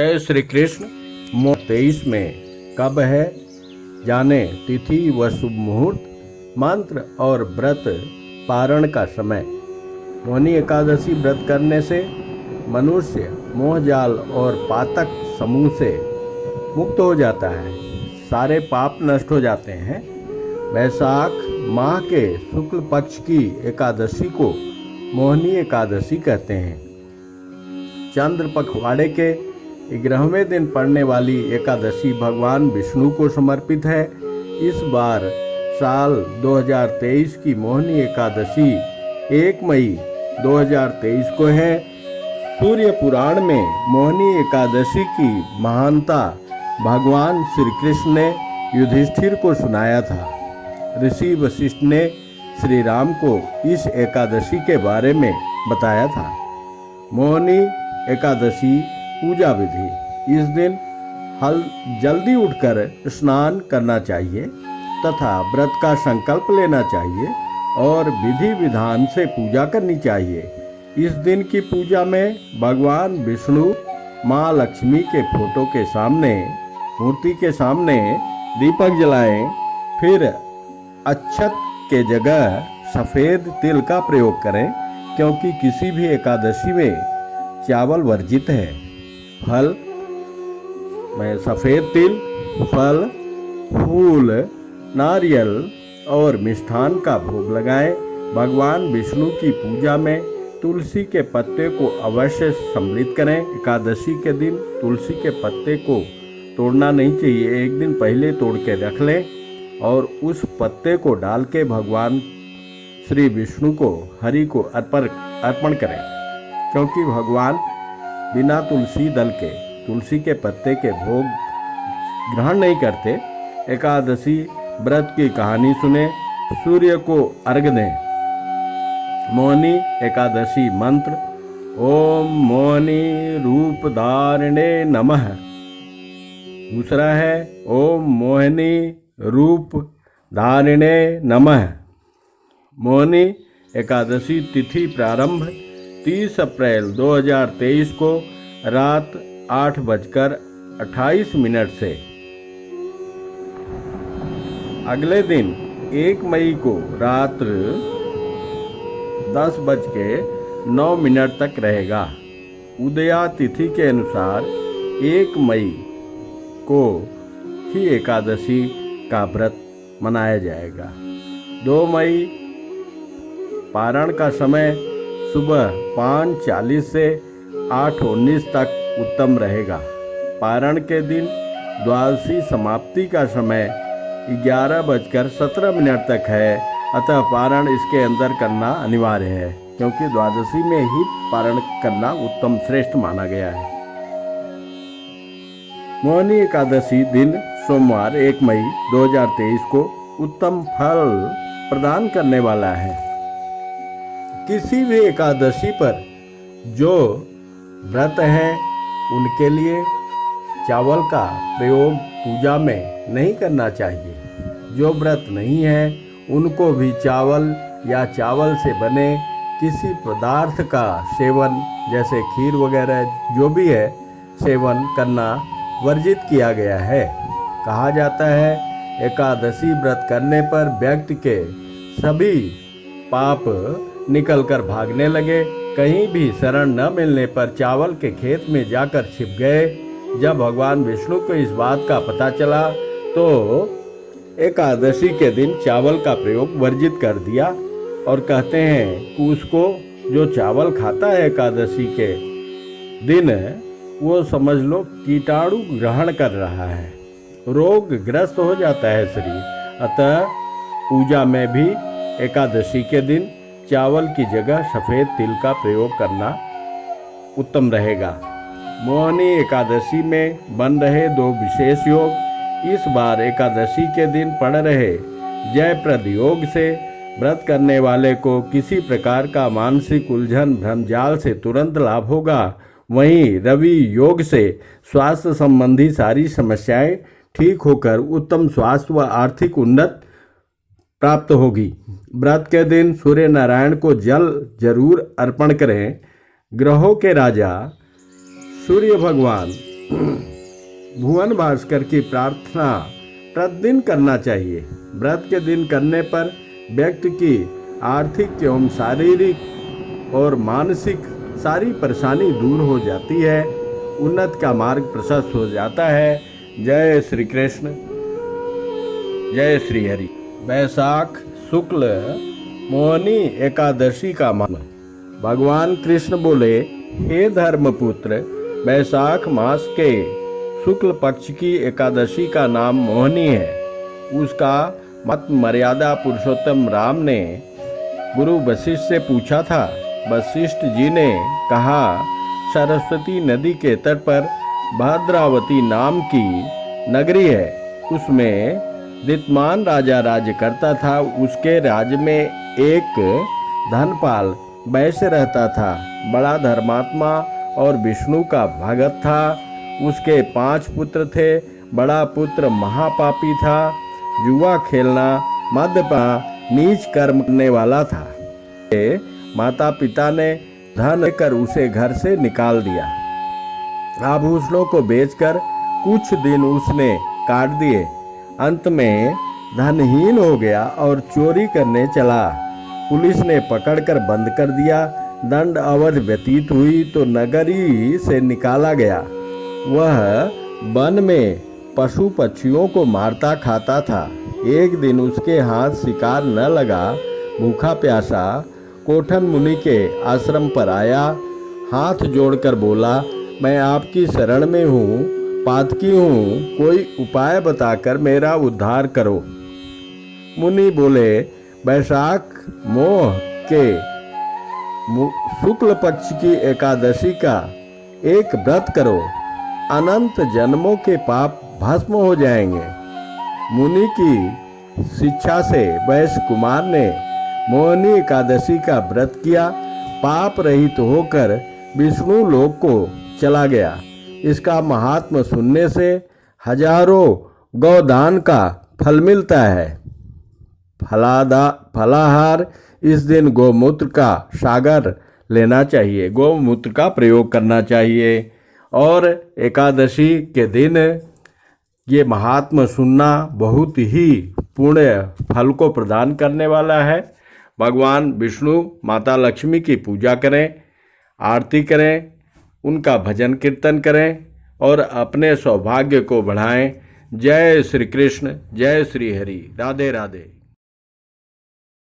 जय श्री कृष्ण। 23 में कब है जाने, तिथि व शुभ मुहूर्त, मंत्र और व्रत पारण का समय। मोहिनी एकादशी व्रत करने से मनुष्य मोहजाल और पातक समूह से मुक्त हो जाता है, सारे पाप नष्ट हो जाते हैं। वैशाख माह के शुक्ल पक्ष की एकादशी को मोहिनी एकादशी कहते हैं। चंद्र पखवाड़े के 11वें दिन पड़ने वाली एकादशी भगवान विष्णु को समर्पित है। इस बार साल 2023 की मोहिनी एकादशी 1 मई 2023 को है। सूर्य पुराण में मोहिनी एकादशी की महानता भगवान श्री कृष्ण ने युधिष्ठिर को सुनाया था। ऋषि वशिष्ठ ने श्री राम को इस एकादशी के बारे में बताया था। मोहिनी एकादशी पूजा विधि। इस दिन जल्दी उठकर स्नान करना चाहिए तथा व्रत का संकल्प लेना चाहिए और विधि विधान से पूजा करनी चाहिए। इस दिन की पूजा में भगवान विष्णु माँ लक्ष्मी के फोटो के सामने, मूर्ति के सामने दीपक जलाएं। फिर अक्षत के जगह सफ़ेद तिल का प्रयोग करें, क्योंकि किसी भी एकादशी में चावल वर्जित है। फल में सफ़ेद तिल, फल, फूल, नारियल और मिष्ठान का भोग लगाएं। भगवान विष्णु की पूजा में तुलसी के पत्ते को अवश्य सम्मिलित करें। एकादशी के दिन तुलसी के पत्ते को तोड़ना नहीं चाहिए, एक दिन पहले तोड़ के रख लें और उस पत्ते को डाल के भगवान श्री विष्णु को, हरि को अर्पण करें, क्योंकि भगवान बिना तुलसी दल के, तुलसी के पत्ते के भोग ग्रहण नहीं करते। एकादशी व्रत की कहानी सुने, सूर्य को अर्घ्य दें। मोहिनी एकादशी मंत्र: ओम मोहिनी रूप धारिणे नमः। दूसरा है ओम मोहिनी रूप धारिणे नमः। मोहिनी एकादशी तिथि प्रारंभ 30 अप्रैल 2023 को रात 8:28 से। अगले दिन 1 मई को रात्र 10:09 तक रहेगा। उदया तिथि के अनुसार 1 मई को ही एकादशी का व्रत मनाया जाएगा। 2 मई पारण का समय सुबह 5:40 से 8:19 तक उत्तम रहेगा। पारण के दिन द्वादशी समाप्ति का समय 11:17 तक है, अतः पारण इसके अंदर करना अनिवार्य है, क्योंकि द्वादशी में ही पारण करना उत्तम श्रेष्ठ माना गया है। मोहिनी एकादशी दिन सोमवार 1 मई 2023 को उत्तम फल प्रदान करने वाला है। किसी भी एकादशी पर जो व्रत हैं उनके लिए चावल का प्रयोग पूजा में नहीं करना चाहिए। जो व्रत नहीं है उनको भी चावल या चावल से बने किसी पदार्थ का सेवन, जैसे खीर वगैरह जो भी है, सेवन करना वर्जित किया गया है। कहा जाता है एकादशी व्रत करने पर व्यक्ति के सभी पाप निकलकर भागने लगे। कहीं भी शरण न मिलने पर चावल के खेत में जाकर छिप गए। जब भगवान विष्णु को इस बात का पता चला तो एकादशी के दिन चावल का प्रयोग वर्जित कर दिया और कहते हैं कि उसको जो चावल खाता है एकादशी के दिन, वो समझ लो कीटाणु ग्रहण कर रहा है, रोग ग्रस्त हो जाता है शरीर। अतः पूजा में भी एकादशी के दिन चावल की जगह सफ़ेद तिल का प्रयोग करना उत्तम रहेगा। मोहिनी एकादशी में बन रहे 2 विशेष योग। इस बार एकादशी के दिन पड़ रहे जयप्रद योग से व्रत करने वाले को किसी प्रकार का मानसिक उलझन भ्रमजाल से तुरंत लाभ होगा। वहीं रवि योग से स्वास्थ्य संबंधी सारी समस्याएं ठीक होकर उत्तम स्वास्थ्य व आर्थिक उन्नति प्राप्त होगी। व्रत के दिन सूर्य नारायण को जल जरूर अर्पण करें। ग्रहों के राजा सूर्य भगवान भुवन भास्कर की प्रार्थना प्रतिदिन करना चाहिए। व्रत के दिन करने पर व्यक्ति की आर्थिक एवं शारीरिक और मानसिक सारी परेशानी दूर हो जाती है, उन्नत का मार्ग प्रशस्त हो जाता है। जय श्री कृष्ण, जय श्री हरि। वैशाख शुक्ल मोहनी एकादशी का महत्व। भगवान कृष्ण बोले, हे धर्मपुत्र, वैशाख मास के शुक्ल पक्ष की एकादशी का नाम मोहनी है। उसका मत मर्यादा पुरुषोत्तम राम ने गुरु वशिष्ठ से पूछा था। वशिष्ठ जी ने कहा, सरस्वती नदी के तट पर भद्रावती नाम की नगरी है, उसमें दितमान राजा राज्य करता था। उसके राज्य में एक धनपाल वैश्य रहता था, बड़ा धर्मात्मा और विष्णु का भगत था। उसके 5 पुत्र थे। बड़ा पुत्र महापापी था, जुआ खेलना, मद्यपान, नीच कर्म करने वाला था। माता पिता ने धन लेकर उसे घर से निकाल दिया। आभूषणों को बेचकर कुछ दिन उसने काट दिए। अंत में धनहीन हो गया और चोरी करने चला। पुलिस ने पकड़कर बंद कर दिया। दंड अवधि व्यतीत हुई तो नगरी से निकाला गया। वह वन में पशु पक्षियों को मारता खाता था। एक दिन उसके हाथ शिकार न लगा। भूखा प्यासा कोठन मुनि के आश्रम पर आया, हाथ जोड़कर बोला, मैं आपकी शरण में हूँ, पातकी हूँ, कोई उपाय बताकर मेरा उद्धार करो। मुनि बोले, वैशाख मोह के शुक्ल पक्ष की एकादशी का एक व्रत करो, अनंत जन्मों के पाप भस्म हो जाएंगे। मुनि की शिक्षा से वैश्य कुमार ने मोहनी एकादशी का व्रत किया। पाप रहित होकर विष्णु लोक को चला गया। इसका महात्म सुनने से हजारों गौदान का फल मिलता है। फलाहार इस दिन गौमूत्र का सागर लेना चाहिए, गौमूत्र का प्रयोग करना चाहिए। और एकादशी के दिन ये महात्म सुनना बहुत ही पुण्य फल को प्रदान करने वाला है। भगवान विष्णु माता लक्ष्मी की पूजा करें, आरती करें, उनका भजन कीर्तन करें और अपने सौभाग्य को बढ़ाएं। जय श्री कृष्ण, जय श्री हरि। राधे राधे।